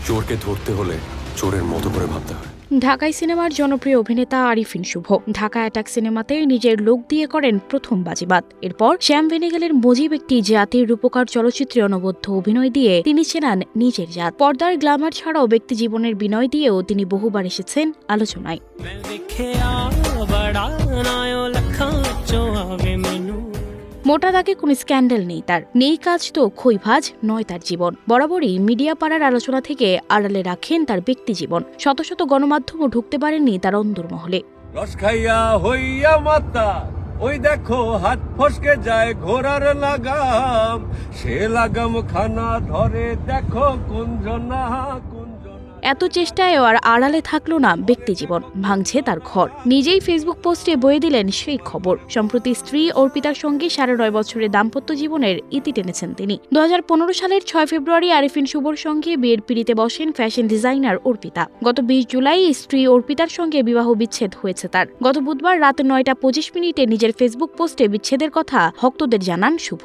চোরকে ধরতে হলে চোরের মতো করে ভাবতে হয়। ঢাকাই সিনেমার জনপ্রিয় অভিনেতা আরিফিন শুভ ঢাকা অ্যাটাক সিনেমাতে নিজের লোক দিয়ে করেন প্রথম বাজিবাদ। এরপর শ্যাম বেনেগালের মুজিব একটি জাতির রূপকার চলচ্চিত্রে অনবদ্য অভিনয় দিয়ে তিনি চেনান নিজের জাত। পর্দার গ্ল্যামার ছাড়াও ব্যক্তি জীবনের বিনয় দিয়েও তিনি বহুবার এসেছেন আলোচনায়। মোটা দাগে কোনো স্ক্যান্ডাল নেই তার, নেই কাজ তো খৈভাজ নয় তার জীবন। বরাবরই মিডিয়া পাড়ার আলোচনা থেকে আড়ালে রাখেন তার ব্যক্তি জীবন। শত শত গণমাধ্যমও ঢুকতে পারেননি তার অন্দরমহলে। রস খাইয়া হইয়া মাতা ওই দেখো হাত ফসকে যায় ঘোড়ার লাগাম, সে লাগাম খানা ধরে দেখো কুঞ্জনা কুঞ্জনা। এত চেষ্টায়ও আর আড়ালে থাকলো না ব্যক্তি জীবন, ভাঙছে তার ঘর। নিজেই ফেসবুক পোস্টে বয়ে দিলেন সেই খবর। সম্প্রতি স্ত্রী অর্পিতার সঙ্গে 9.5 বছরের দাম্পত্য জীবনের ইতি টেনেছেন তিনি। 2015 সালের 6 ফেব্রুয়ারি আরিফিন শুভর সঙ্গে বিয়ের পিঁড়িতে বসেন ফ্যাশন ডিজাইনার অর্পিতা। গত 20 জুলাই স্ত্রী অর্পিতার সঙ্গে বিবাহ বিচ্ছেদ হয়েছে তার। গত বুধবার রাত 9:25 নিজের ফেসবুক পোস্টে বিচ্ছেদের কথা ভক্তদের জানান শুভ।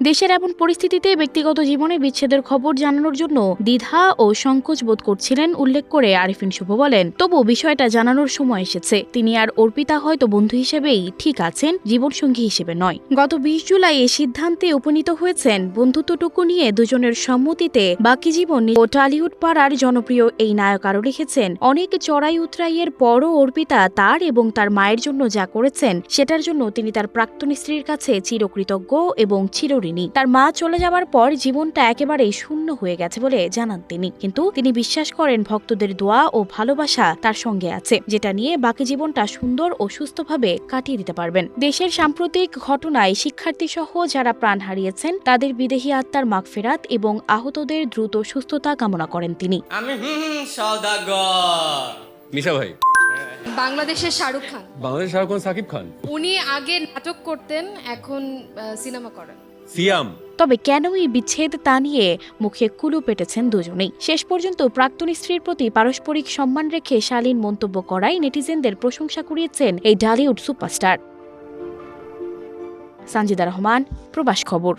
দেশের এমন পরিস্থিতিতে ব্যক্তিগত জীবনে বিচ্ছেদের খবর জানানোর জন্য দ্বিধা ও সংকোচ বোধ করছিলেন উল্লেখ করে আরিফিন শুভ বলেন, তবু বিষয়টা জানানোর সময় এসেছে। তিনি আর অর্পিতা হয়তো বন্ধু হিসেবেই ঠিক আছেন, জীবনসঙ্গী হিসেবে নয়। গত 20 জুলাই এই সিদ্ধান্তে উপনীত হয়েছেন। বন্ধুত্বটুকু নিয়ে দুজনের সম্মতিতে বাকি জীবন ও টলিউড পাড়ার জনপ্রিয় এই নায়ক আরও লিখেছেন, অনেক চড়াই উতরাইয়ের পরও অর্পিতা তার এবং তার মায়ের জন্য যা করেছেন সেটার জন্য তিনি তার প্রাক্তন স্ত্রীর কাছে চিরকৃতজ্ঞ এবং চিরঋণী। তার মা চলে যাওয়ার পর জীবনটা একেবারেই শূন্য হয়ে গেছে বলে জানান তিনি। কিন্তু তিনি বিশ্বাস করেন ভক্তদের দোয়া ও ভালোবাসা তার সঙ্গে আছে, যেটা নিয়ে বাকি জীবনটা সুন্দর ও সুস্থভাবে কাটিয়ে দিতে পারবেন। দেশের সাম্প্রতিক ঘটনায় শিক্ষার্থী সহ যারা প্রাণ হারিয়েছেন তাদের বিদেহী আত্মার মাগফিরাত এবং আহতদের দ্রুত সুস্থতা কামনা করেন তিনি। মিশা ভাই বাংলাদেশের শাহরুখ খান। বাংলাদেশ শাহরুখ খান, সাকিব খান। উনি আগে নাটক করতেন, এখন সিনেমা করেন। সিয়াম। তবে কেন এই বিচ্ছেদ তা নিয়ে মুখে কুলু পেটেছেন দুজনেই। শেষ পর্যন্ত প্রাক্তন স্ত্রীর প্রতি পারস্পরিক সম্মান রেখে শালীন মন্তব্য করায় নেটিজেনদের প্রশংসা কুড়িয়েছেন এই ঢালিউড সুপারস্টার। সানজিদা রহমান, প্রবাস খবর।